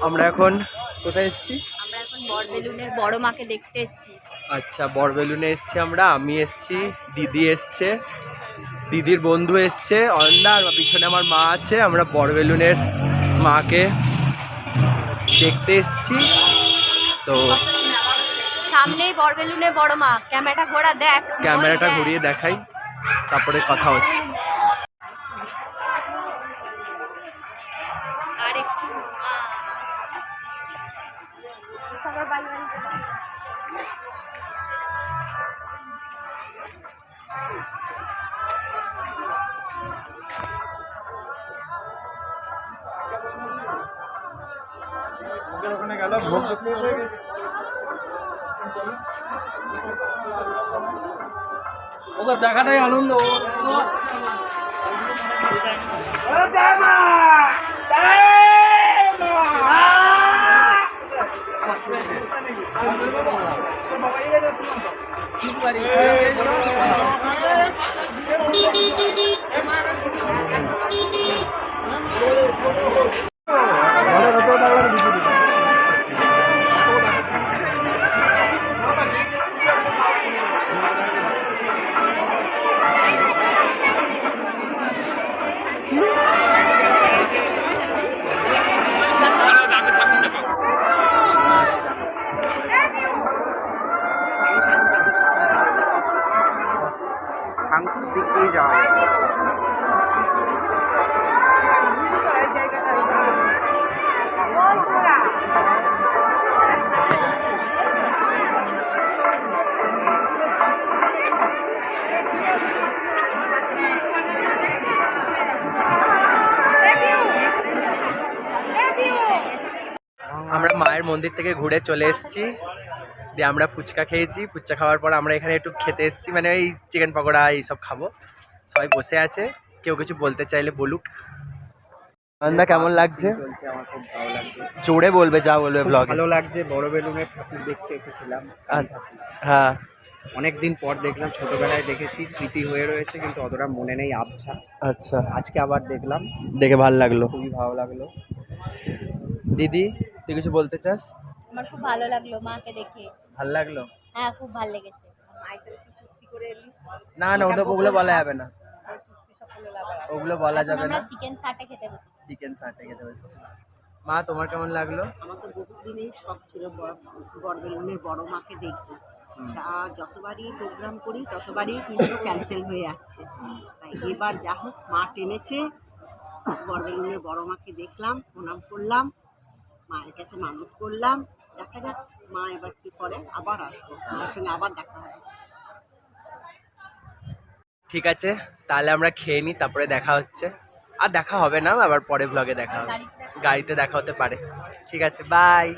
আমরা এখন কোথায় এসেছি? আমরা এখন বড়বেলুনের বড় মাকে দেখতে এসেছি। আচ্ছা, বড়বেলুনে এসেছি আমরা। আমি এসেছি, দিদি এসছে, দিদির বন্ধু এসছে অয়নদা, আর পিছনে আমার মা আছে। আমরা বড়বেলুনের মাকে দেখতে এসেছি। তো সামনেই বড়বেলুনের বড় মা। ক্যামেরাটা ঘোরা দেখ, ক্যামেরাটা ঘুরিয়ে দেখাই, তারপরে কথা হচ্ছে। আর একটু ওখানে গেল ভোগ ওকে দেখাটাই আনন্দ। শান্তির দিক দিয়ে যাওয়া যায়। আমরা মায়ের মন্দির থেকে ঘুরে চলে এসেছি, দিয়ে আমরা ফুচকা খেয়েছি। ফুচকা খাওয়ার পর আমরা এখানে একটু খেতে এসেছি, মানে এই চিকেন পকোড়া এইসব খাবো। সবাই বসে আছে, কেউ কিছু বলতে চাইলে বলুক। আনন্দা কেমন লাগছে? আমার খুব ভালো লাগছে। জোরে বলবে, যা বলবে ব্লগে। ভালো লাগছে, বড়বেলুনের ঠাকুর দেখতে এসেছিলাম। হ্যাঁ, অনেকদিন পর দেখলাম, ছোটবেলায় দেখেছি, স্মৃতি হয়ে রয়েছে, কিন্তু অতটা মনে নেই, আবছা। আচ্ছা, আজকে আবার দেখলাম, দেখে ভালো লাগলো। খুবই ভালো লাগলো। দিদি, তুই কিছু বলতে চাস? আমার খুব ভালো লাগলো মাকে দেখে। ভালো লাগলো? হ্যাঁ, খুব ভালো লেগেছে। না না, ওগুলো বলা যাবে না, ওগুলো বলা যাবে না। আমরা চিকেন সাটে খেতে বসেছি। চিকেন সাটে খেতে বসেছি। মা, তোমার কেমন লাগলো? আমার তো বহুদিনেই শখ ছিল বড়বেলুনের বড় মাকে দেখবো। তা যতবারই প্রোগ্রাম করি ততবারই কিন্তু ক্যান্সেল হয়ে যাচ্ছে। তাই এবার যা হোক মা টেনেছে, বড়বেলুনের বড় মাকে দেখলাম, প্রণাম করলাম, মায়ের কাছে মানত করলাম। দেখা যাক মা এবার কি করে, আবার আসবো, মায়ের সঙ্গে আবার দেখা হবে। ঠিক আছে, তাহলে আমরা খেয়ে নিই, তারপরে দেখা হচ্ছে। আর দেখা হবে না, আবার পরে ব্লগে দেখা হবে, গাড়িতে দেখা হতে পারে। ঠিক আছে, বাই।